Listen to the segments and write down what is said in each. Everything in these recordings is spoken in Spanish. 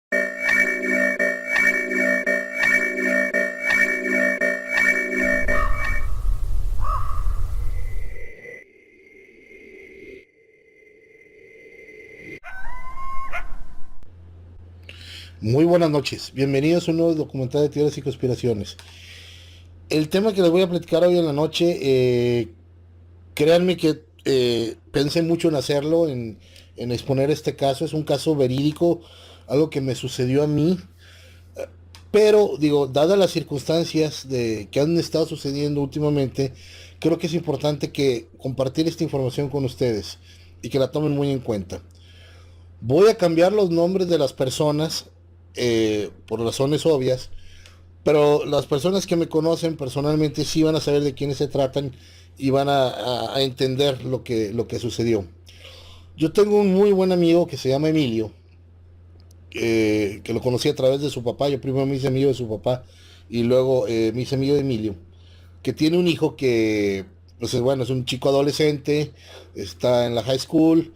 Muy buenas noches, bienvenidos a un nuevo documental de teorías y conspiraciones. El tema que les voy a platicar hoy en la noche, créanme que pensé mucho en hacerlo, en exponer este caso. Es un caso verídico, algo que me sucedió a mí, pero digo, dadas las circunstancias que han estado sucediendo últimamente, creo que es importante que compartir esta información con ustedes y que la tomen muy en cuenta. Voy a cambiar los nombres de las personas por razones obvias, pero las personas que me conocen personalmente sí van a saber de quiénes se tratan y van a entender lo que sucedió. Yo tengo un muy buen amigo que se llama Emilio, que lo conocí a través de su papá. Yo primero me hice amigo de su papá y luego me hice amigo de Emilio, que tiene un hijo que, pues bueno, es un chico adolescente, está en la high school,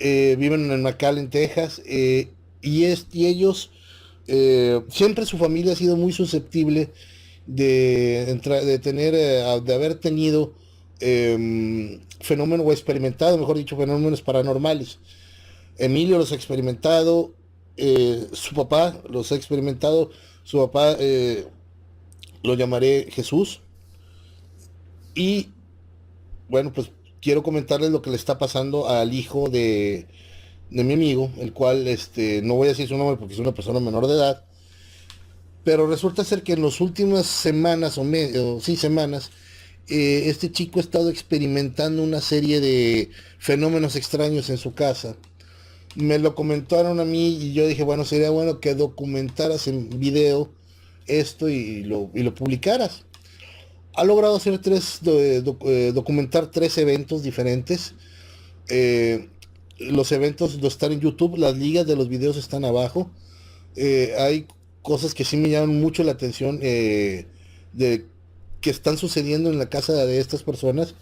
viven en McAllen, Texas, y ellos, siempre su familia ha sido muy susceptible de tener, de haber tenido fenómenos o experimentado, mejor dicho, fenómenos paranormales. Emilio los ha experimentado, su papá los ha experimentado, su papá lo llamaré Jesús, y bueno, pues quiero comentarles lo que le está pasando al hijo de mi amigo, el cual no voy a decir su nombre porque es una persona menor de edad, pero resulta ser que en las últimas semanas, sí, semanas, este chico ha estado experimentando una serie de fenómenos extraños en su casa. Me lo comentaron a mí y yo dije, bueno, sería bueno que documentaras en video esto y lo publicaras. Ha logrado hacer documentar tres eventos diferentes. Eh, los eventos los están en YouTube, las ligas de los videos están abajo. Hay cosas que sí me llaman mucho la atención, de que están sucediendo en la casa de estas personas,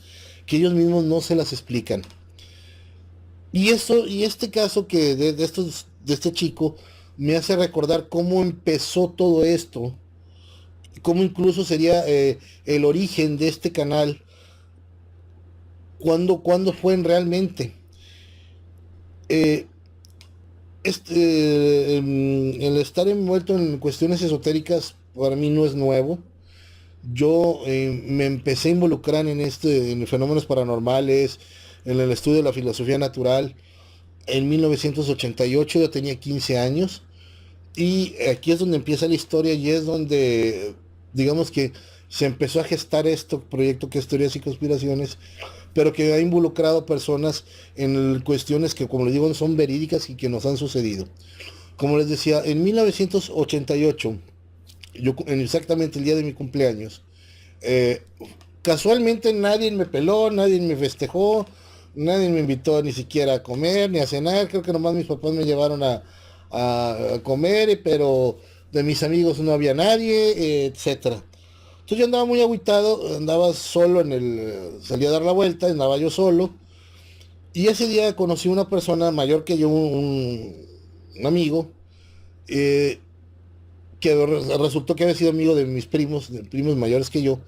que ellos mismos no se las explican. Y este caso de este chico me hace recordar cómo empezó todo esto, cómo incluso sería el origen de este canal, cuándo fue realmente. Eh, el estar envuelto en cuestiones esotéricas para mí no es nuevo. Yo me empecé a involucrar en fenómenos paranormales, en el estudio de la filosofía natural en 1988. Yo tenía 15 años y aquí es donde empieza la historia y es donde, digamos que se empezó a gestar este proyecto que es Teorías y Conspiraciones, pero que ha involucrado personas en cuestiones que, como les digo, son verídicas y que nos han sucedido. Como les decía, en 1988, exactamente el día de mi cumpleaños, eh, casualmente nadie me peló, nadie me festejó, nadie me invitó ni siquiera a comer ni a cenar. Creo que nomás mis papás me llevaron a comer, pero de mis amigos no había nadie, etcétera. Entonces yo andaba muy agüitado, andaba solo salí a dar la vuelta, andaba yo solo. Y ese día conocí una persona mayor que yo, un amigo, eh, que resultó que había sido amigo de primos mayores que yo.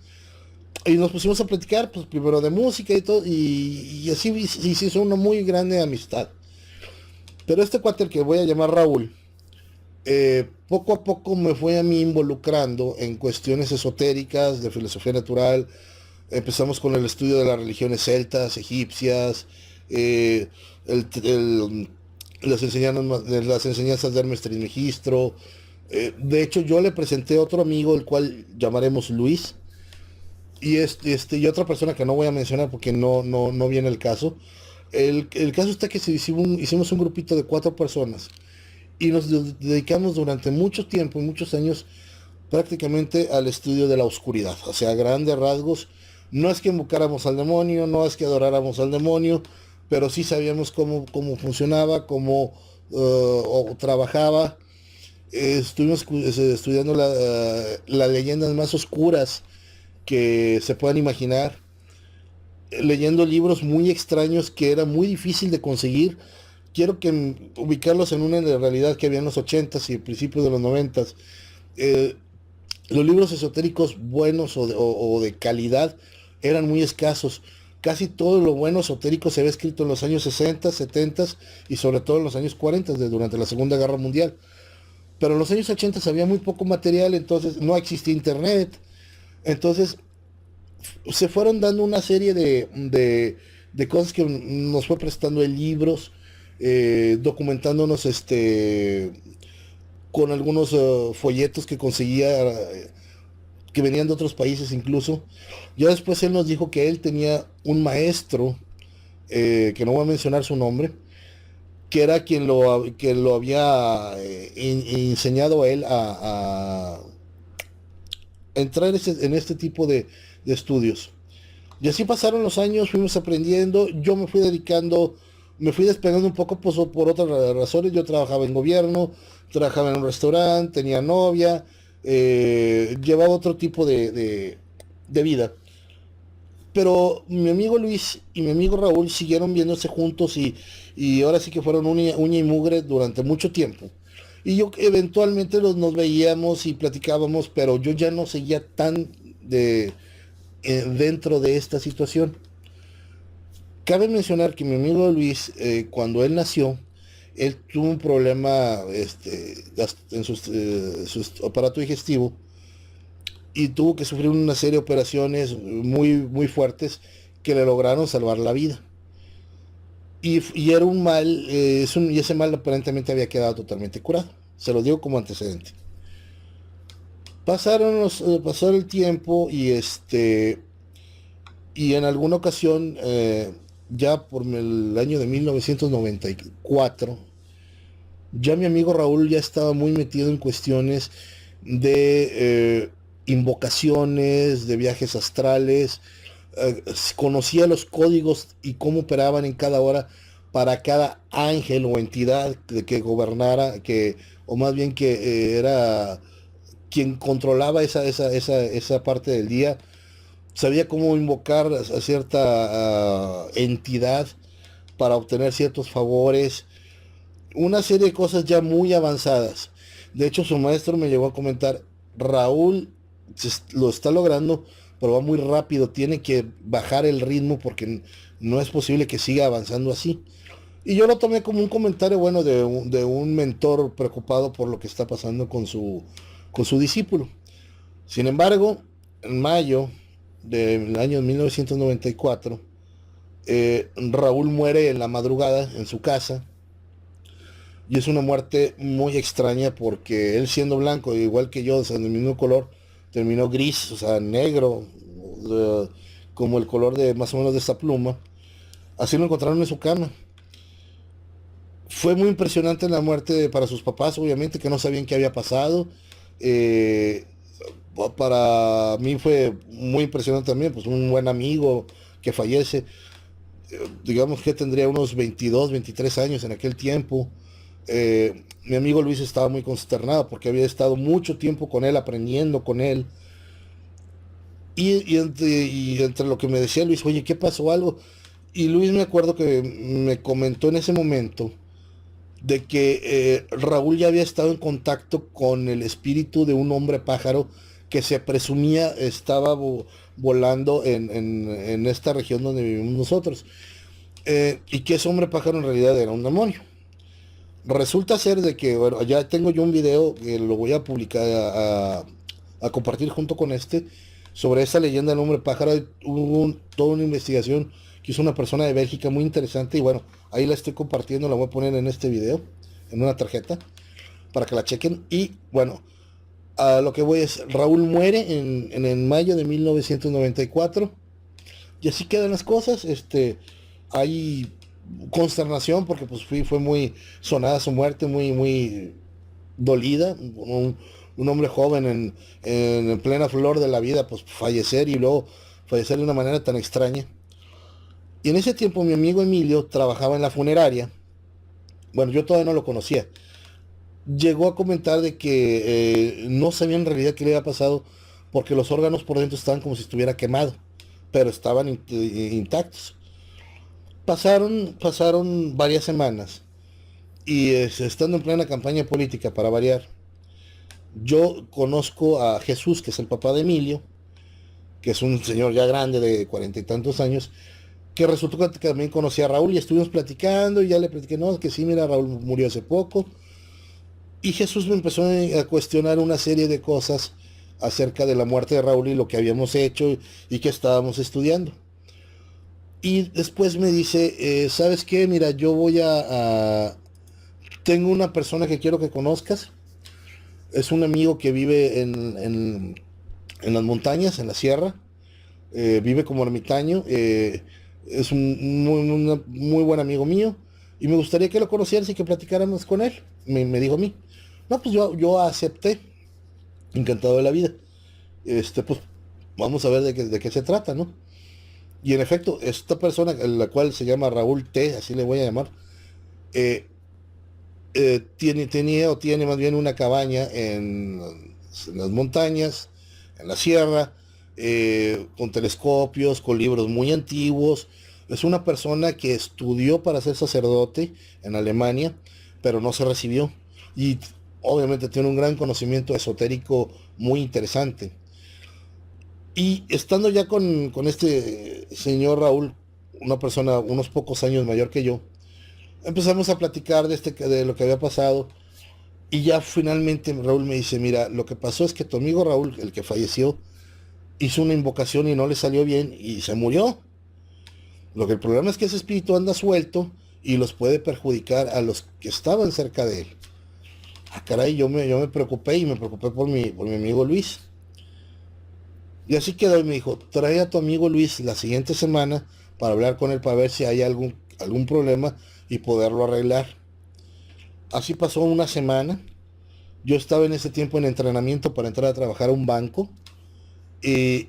Y nos pusimos a platicar, pues primero de música y todo, y así se hizo una muy grande amistad. Pero este cuate, el que voy a llamar Raúl, poco a poco me fue a mí involucrando en cuestiones esotéricas, de filosofía natural. Empezamos con el estudio de las religiones celtas, egipcias, eh, el- el- las enseñanzas de Hermes Trismegistro. De hecho, yo le presenté a otro amigo, el cual llamaremos Luis, y otra persona que no voy a mencionar porque no viene el caso. El caso está que hicimos un grupito de 4 personas y nos dedicamos durante mucho tiempo y muchos años prácticamente al estudio de la oscuridad. O sea, a grandes rasgos, no es que invocáramos al demonio, no es que adoráramos al demonio, pero sí sabíamos cómo funcionaba, o trabajaba. Estuvimos estudiando las leyendas más oscuras que se puedan imaginar, leyendo libros muy extraños que era muy difícil de conseguir, quiero ubicarlos en una realidad que había en los 80s y principios de los 90s. Eh, los libros esotéricos buenos o de calidad eran muy escasos. Casi todo lo bueno esotérico se había escrito en los años 60, 70 y sobre todo en los años 40, durante la Segunda Guerra Mundial. Pero en los años 80 había muy poco material, entonces no existía internet. Entonces se fueron dando una serie de cosas que nos fue prestando en libros, documentándonos con algunos folletos que conseguía, que venían de otros países incluso. Ya después él nos dijo que él tenía un maestro, que no voy a mencionar su nombre, que era que lo había enseñado a él a entrar en este tipo de estudios. Y así pasaron los años, fuimos aprendiendo, yo me fui dedicando, me fui despegando un poco pues, por otras razones. Yo trabajaba en gobierno, trabajaba en un restaurante, tenía novia, llevaba otro tipo de vida. Pero mi amigo Luis y mi amigo Raúl siguieron viéndose juntos y ahora sí que fueron uña y mugre durante mucho tiempo. Y yo eventualmente nos veíamos y platicábamos, pero yo ya no seguía tan dentro de esta situación. Cabe mencionar que mi amigo Luis, cuando él nació, él tuvo un problema en su aparato digestivo y tuvo que sufrir una serie de operaciones muy fuertes que le lograron salvar la vida. Y era un mal, y ese mal aparentemente había quedado totalmente curado. Se lo digo como antecedente. Pasó el tiempo y en alguna ocasión, ya por el año de 1994, ya mi amigo Raúl ya estaba muy metido en cuestiones de invocaciones, de viajes astrales, conocía los códigos y cómo operaban en cada hora para cada ángel o entidad que gobernara, o más bien que era quien controlaba esa parte del día. Sabía cómo invocar a cierta entidad para obtener ciertos favores, una serie de cosas ya muy avanzadas. De hecho, su maestro me llegó a comentar, Raúl lo está logrando, pero va muy rápido, tiene que bajar el ritmo porque no es posible que siga avanzando así. Y yo lo tomé como un comentario bueno de un mentor preocupado por lo que está pasando con su discípulo. Sin embargo, en mayo del año 1994, Raúl muere en la madrugada en su casa. Y es una muerte muy extraña porque él siendo blanco, igual que yo, o sea, del mismo color, terminó gris, o sea, negro, eh, como el color de más o menos de esta pluma. Así lo encontraron en su cama. Fue muy impresionante la muerte para sus papás, obviamente, que no sabían qué había pasado. Eh, para mí fue muy impresionante también, pues un buen amigo que fallece. Digamos que tendría unos 22, 23 años en aquel tiempo. Mi amigo Luis estaba muy consternado porque había estado mucho tiempo con él, aprendiendo con él. Y entre lo que me decía Luis, oye, ¿qué pasó algo? Y Luis me acuerdo que me comentó en ese momento de que Raúl ya había estado en contacto con el espíritu de un hombre pájaro que se presumía estaba volando en esta región donde vivimos nosotros. Y que ese hombre pájaro en realidad era un demonio. Resulta ser de que, bueno, ya tengo yo un video que lo voy a publicar, a compartir junto con sobre esa leyenda del hombre pájaro. Hubo toda una investigación que hizo una persona de Bélgica muy interesante y bueno, ahí la estoy compartiendo, la voy a poner en este video, en una tarjeta, para que la chequen. Y bueno, a lo que voy es, Raúl muere en mayo de 1994 y así quedan las cosas. Hay consternación porque pues fue muy sonada su muerte, muy dolida. Un hombre joven en plena flor de la vida, pues fallecer y luego fallecer de una manera tan extraña. Y en ese tiempo mi amigo Emilio trabajaba en la funeraria. Bueno, yo todavía no lo conocía. Llegó a comentar de que no sabía en realidad qué le había pasado porque los órganos por dentro estaban como si estuviera quemado, pero estaban intactos. Pasaron varias semanas Y estando en plena campaña política, para variar, yo conozco a Jesús, que es el papá de Emilio, que es un señor ya grande de 40 y tantos años, que resultó que también conocía a Raúl y estuvimos platicando y ya le platiqué, no, que sí, mira, Raúl murió hace poco. Y Jesús me empezó a cuestionar una serie de cosas acerca de la muerte de Raúl y lo que habíamos hecho y que estábamos estudiando. Y después me dice, ¿sabes qué? Mira, yo voy tengo una persona que quiero que conozcas. Es un amigo que vive en las montañas, en la sierra. Vive como ermitaño. Es un muy buen amigo mío. Y me gustaría que lo conocieras y que platicáramos con él. Me dijo a mí. No, pues yo acepté. Encantado de la vida. Pues vamos a ver de qué se trata, ¿no? Y en efecto, esta persona, la cual se llama Raúl T, así le voy a llamar, eh, tenía o tiene más bien una cabaña en las montañas, en la sierra, con telescopios, con libros muy antiguos. Es una persona que estudió para ser sacerdote en Alemania, pero no se recibió. Y obviamente tiene un gran conocimiento esotérico muy interesante. Y estando ya con este señor Raúl, una persona unos pocos años mayor que yo, empezamos a platicar de lo que había pasado. Y ya finalmente Raúl me dice, mira, lo que pasó es que tu amigo Raúl, el que falleció, hizo una invocación y no le salió bien y se murió. Lo que el problema es que ese espíritu anda suelto y los puede perjudicar a los que estaban cerca de él. Ah, caray, yo me preocupé y me preocupé por mi amigo Luis. Y así quedó y me dijo, trae a tu amigo Luis la siguiente semana para hablar con él para ver si hay algún problema y poderlo arreglar. Así pasó una semana. Yo estaba en ese tiempo en entrenamiento para entrar a trabajar a un banco. Y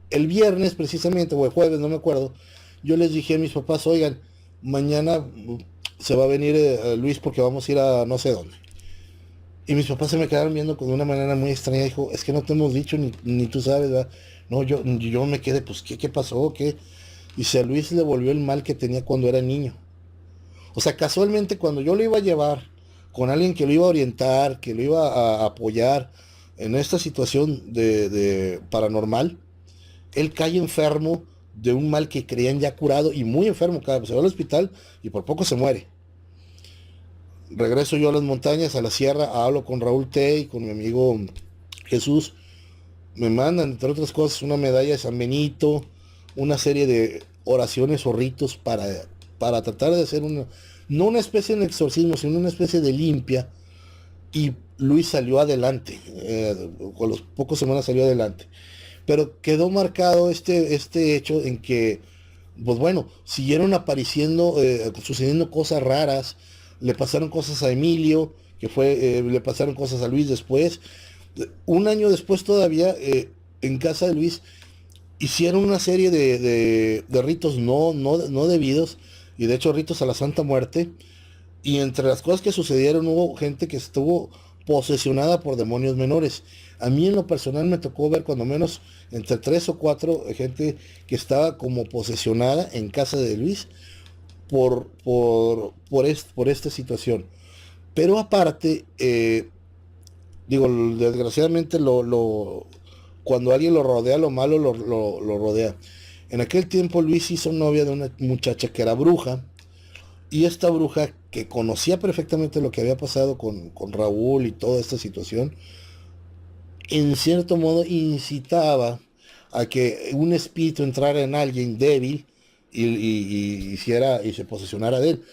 el viernes precisamente, o el jueves, no me acuerdo, yo les dije a mis papás, oigan, mañana se va a venir Luis porque vamos a ir a no sé dónde. Y mis papás se me quedaron viendo con una manera muy extraña. Dijo, es que no te hemos dicho, ni tú sabes, ¿verdad? No, yo me quedé, pues, ¿qué pasó? ¿Qué? Y si a Luis le volvió el mal que tenía cuando era niño. O sea, casualmente cuando yo lo iba a llevar con alguien que lo iba a orientar, que lo iba a apoyar en esta situación de paranormal, él cae enfermo de un mal que creían ya curado y muy enfermo, se va al hospital y por poco se muere. Regreso yo a las montañas, a la sierra, hablo con Raúl T y con mi amigo Jesús. Me mandan, entre otras cosas, una medalla de San Benito, una serie de oraciones o ritos para tratar de hacer no una especie de exorcismo, sino una especie de limpia. Y Luis salió adelante, con los pocos semanas salió adelante. Pero quedó marcado este hecho en que, pues bueno, siguieron apareciendo, sucediendo cosas raras. Le pasaron cosas a Emilio, le pasaron cosas a Luis después. Un año después todavía, en casa de Luis, hicieron una serie de ritos no debidos, y de hecho ritos a la Santa Muerte. Y entre las cosas que sucedieron hubo gente que estuvo posesionada por demonios menores. A mí en lo personal me tocó ver cuando menos entre tres o cuatro gente que estaba como posesionada en casa de Luis por esta situación. Pero aparte, digo, desgraciadamente cuando alguien lo rodea, lo malo lo rodea. En aquel tiempo Luis hizo novia de una muchacha que era bruja, y esta bruja que conocía perfectamente lo que había pasado con Raúl y toda esta situación, en cierto modo incitaba a que un espíritu entrara en alguien débil y se posesionara de él.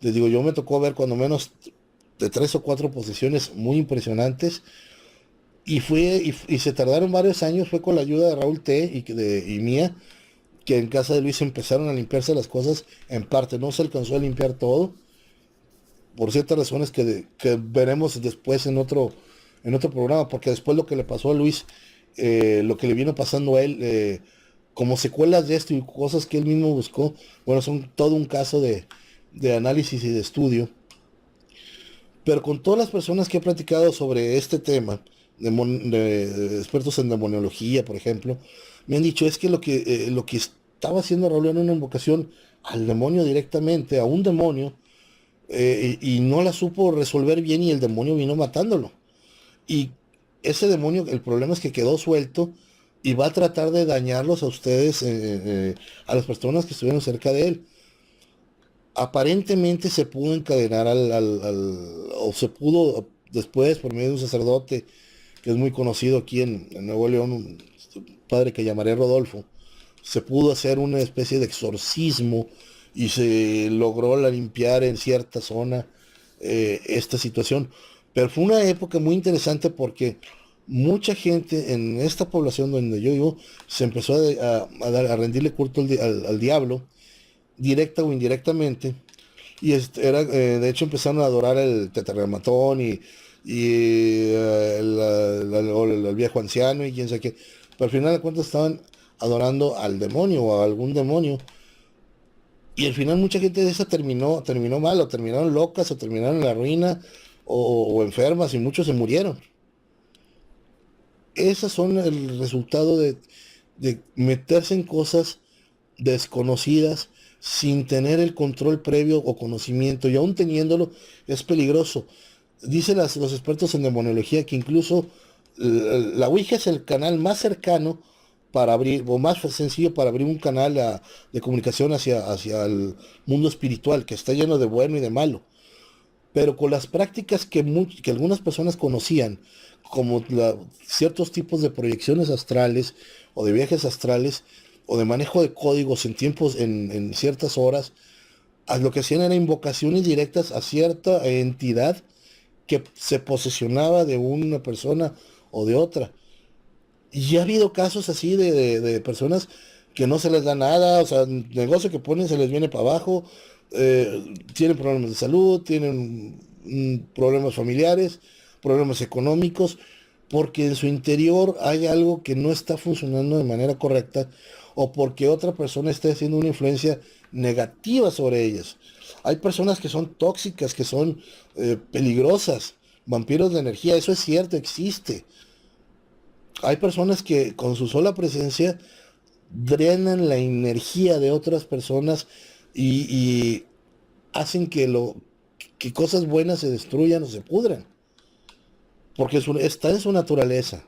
Les digo, yo me tocó ver cuando menos de tres o cuatro posesiones muy impresionantes. Y se tardaron varios años. Fue con la ayuda de Raúl T y mía, que en casa de Luis empezaron a limpiarse las cosas. En parte no se alcanzó a limpiar todo, por ciertas razones que veremos después en otro programa, porque después lo que le pasó a Luis, lo que le vino pasando a él, como secuelas de esto y cosas que él mismo buscó, bueno, son todo un caso de análisis y de estudio. Pero con todas las personas que he platicado sobre este tema, de expertos en demoniología, por ejemplo, me han dicho es que lo que estaba haciendo Raúl era una invocación al demonio directamente, a un demonio, y no la supo resolver bien y el demonio vino matándolo. Y ese demonio, el problema es que quedó suelto y va a tratar de dañarlos a ustedes, a las personas que estuvieron cerca de él. Aparentemente se pudo encadenar o se pudo después, por medio de un sacerdote que es muy conocido aquí en Nuevo León, un padre que llamaré Rodolfo, se pudo hacer una especie de exorcismo y se logró limpiar en cierta zona esta situación. Pero fue una época muy interesante porque mucha gente en esta población donde yo vivo se empezó a rendirle culto al diablo, directa o indirectamente. Y de hecho empezaron a adorar el tetragrammatón y el viejo anciano y quién sabe qué. Pero al final de cuentas estaban adorando al demonio o a algún demonio. Y al final mucha gente de esa terminó mal, o terminaron locas, o terminaron en la ruina, o enfermas, y muchos se murieron. Esas son el resultado de meterse en cosas desconocidas sin tener el control previo o conocimiento, y aún teniéndolo es peligroso. Dicen los expertos en demonología que incluso la Ouija es el canal más cercano para abrir, o más sencillo para abrir un canal de comunicación hacia el mundo espiritual, que está lleno de bueno y de malo. Pero con las prácticas que algunas personas conocían, como ciertos tipos de proyecciones astrales, o de viajes astrales, o de manejo de códigos en tiempos, en ciertas horas, lo que hacían era invocaciones directas a cierta entidad que se posesionaba de una persona o de otra. Y ha habido casos así de personas que no se les da nada, o sea, el negocio que ponen se les viene para abajo, tienen problemas de salud, tienen problemas familiares, problemas económicos, porque en su interior hay algo que no está funcionando de manera correcta, o porque otra persona está haciendo una influencia negativa sobre ellas. Hay personas que son tóxicas, que son peligrosas, vampiros de energía, eso es cierto, existe. Hay personas que con su sola presencia drenan la energía de otras personas y hacen que cosas buenas se destruyan o se pudran, porque está en su naturaleza.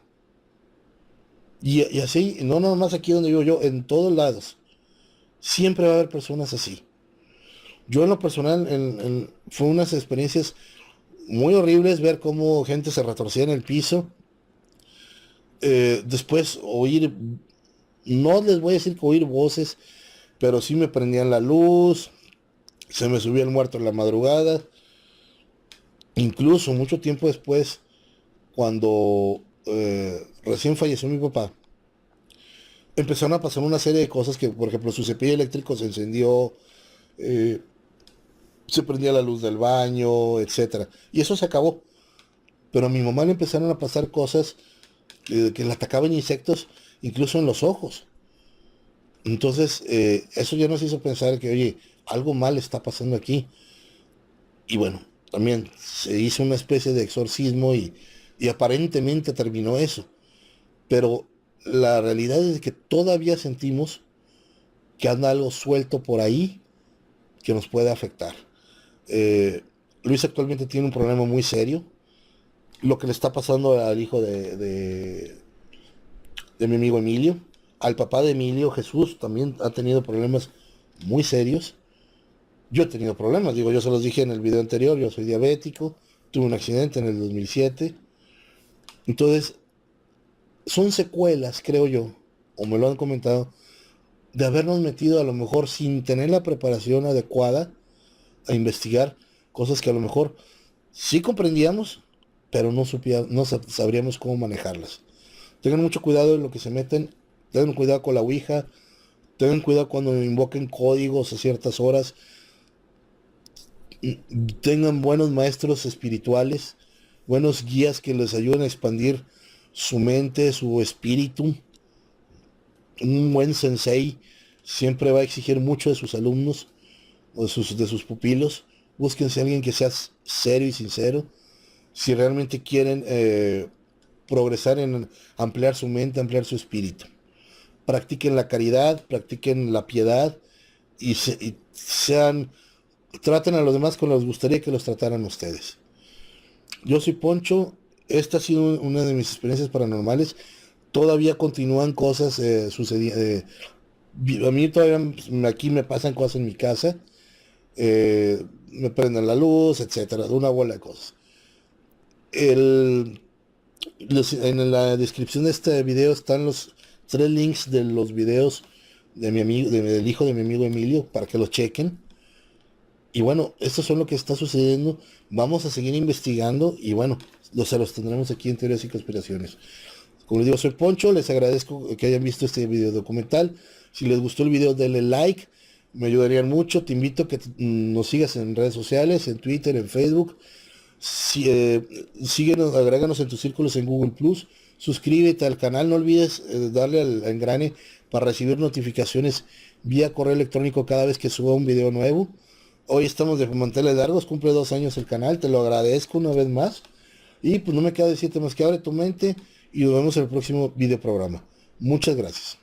Y así, no nada más aquí donde vivo yo, en todos lados, siempre va a haber personas así. Yo en lo personal, fue unas experiencias muy horribles ver cómo gente se retorcía en el piso. Después oír, no les voy a decir que oír voces, pero sí me prendían la luz, se me subía el muerto en la madrugada. Incluso mucho tiempo después, cuando recién falleció mi papá, empezaron a pasar una serie de cosas que, por ejemplo, su cepillo eléctrico se encendió, eh, se prendía la luz del baño, etcétera. Y eso se acabó. Pero a mi mamá le empezaron a pasar cosas que le atacaban insectos, incluso en los ojos. Entonces, eso ya nos hizo pensar que, oye, algo mal está pasando aquí. Y bueno, también se hizo una especie de exorcismo y aparentemente terminó eso. Pero la realidad es que todavía sentimos que anda algo suelto por ahí que nos puede afectar. Eh, Luis actualmente tiene un problema muy serio. Lo que le está pasando al hijo de mi amigo Emilio, al papá de Emilio, Jesús, también ha tenido problemas muy serios. Yo he tenido problemas, digo, yo se los dije en el video anterior, yo soy diabético, tuve un accidente en el 2007. Entonces, son secuelas, creo yo, o me lo han comentado, de habernos metido a lo mejor sin tener la preparación adecuada a investigar cosas que a lo mejor sí comprendíamos, pero no sabríamos cómo manejarlas. Tengan mucho cuidado en lo que se meten, tengan cuidado con la Ouija, tengan cuidado cuando invoquen códigos a ciertas horas, tengan buenos maestros espirituales, buenos guías que les ayuden a expandir su mente, su espíritu. Un buen sensei siempre va a exigir mucho de sus alumnos o de sus pupilos. Búsquense a alguien que sea serio y sincero. Si realmente quieren progresar en ampliar su mente, ampliar su espíritu. Practiquen la caridad, practiquen la piedad y sean traten a los demás como les gustaría que los trataran ustedes. Yo soy Poncho, esta ha sido una de mis experiencias paranormales. Todavía continúan cosas sucediendo. A mí todavía aquí me pasan cosas en mi casa. Me prenden la luz, etcétera, de una bola de cosas. El, en la descripción de este video están los 3 links de los videos de mi amigo, del hijo de mi amigo Emilio, para que los chequen. Y bueno, esto es lo que está sucediendo. Vamos a seguir investigando y bueno, se los tendremos aquí en Teorías y Conspiraciones. Como les digo, soy Poncho, les agradezco que hayan visto este video documental. Si les gustó el video, denle like, me ayudarían mucho. Te invito a que nos sigas en redes sociales, en Twitter, en Facebook. Síguenos, agréganos en tus círculos en Google Plus. Suscríbete al canal, no olvides darle al engrane para recibir notificaciones vía correo electrónico cada vez que suba un video nuevo. Hoy estamos de manteles largos, cumple 2 años el canal, te lo agradezco una vez más. Y pues no me queda decirte más que abre tu mente y nos vemos en el próximo video programa. Muchas gracias.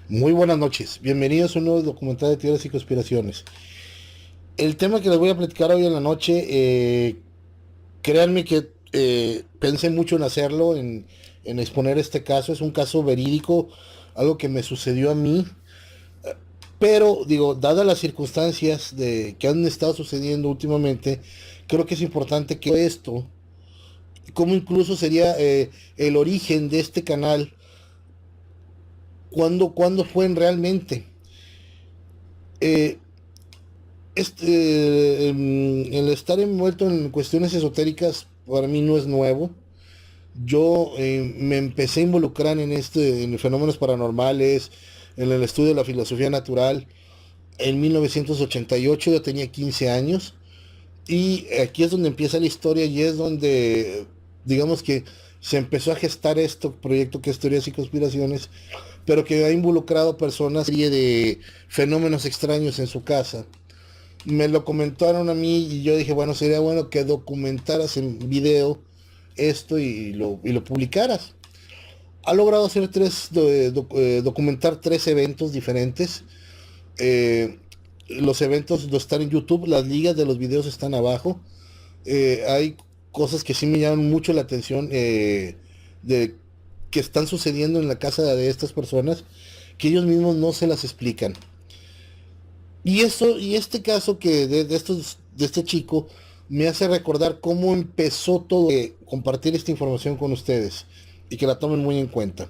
Muy buenas noches, bienvenidos a un nuevo documental de teorías y conspiraciones. El tema que les voy a platicar hoy en la noche, créanme que pensé mucho en hacerlo, en exponer este caso. Es un caso verídico, algo que me sucedió a mí, pero digo, dadas las circunstancias que han estado sucediendo últimamente, creo que es importante que esto, como incluso sería el origen de este canal, cuándo fue realmente. Eh, el estar envuelto en cuestiones esotéricas para mí no es nuevo. Yo me empecé a involucrar en fenómenos paranormales, en el estudio de la filosofía natural en 1988. Yo tenía 15 años y aquí es donde empieza la historia y es donde digamos que se empezó a gestar este proyecto que es Teorías y Conspiraciones, pero que ha involucrado personas, serie de fenómenos extraños en su casa. Me lo comentaron a mí y yo dije, bueno, sería bueno que documentaras en video esto y lo publicaras. Ha logrado hacer documentar 3 eventos diferentes. Eh, los eventos están en YouTube, las ligas de los videos están abajo. Hay cosas que sí me llaman mucho la atención, de que están sucediendo en la casa de estas personas, que ellos mismos no se las explican. Y este caso de este chico me hace recordar cómo empezó todo, compartir esta información con ustedes y que la tomen muy en cuenta.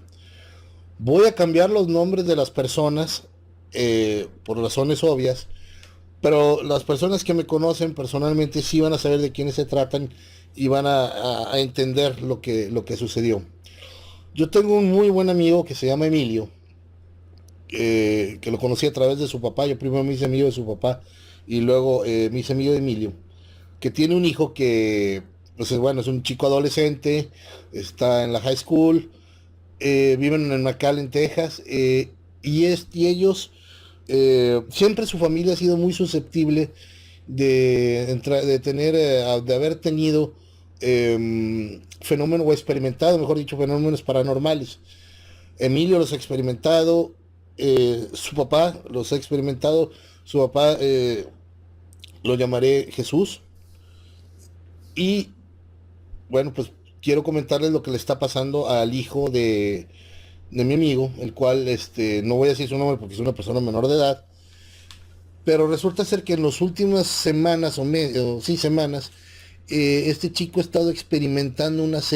Voy a cambiar los nombres de las personas por razones obvias, pero las personas que me conocen personalmente sí van a saber de quiénes se tratan y van a entender lo que sucedió. Yo tengo un muy buen amigo que se llama Emilio, que lo conocí a través de su papá. Yo primero me hice amigo de su papá y luego me hice amigo de Emilio, que tiene un hijo que, pues bueno, es un chico adolescente, está en la high school, viven en McAllen, Texas, y ellos, siempre su familia ha sido muy susceptible de haber tenido fenómenos o experimentado, mejor dicho, fenómenos paranormales. Emilio los ha experimentado, su papá los ha experimentado, su papá lo llamaré Jesús. Y bueno, pues quiero comentarles lo que le está pasando al hijo de mi amigo, el cual no voy a decir su nombre porque es una persona menor de edad, pero resulta ser que en las últimas semanas, sí, semanas, este chico ha estado experimentando una serie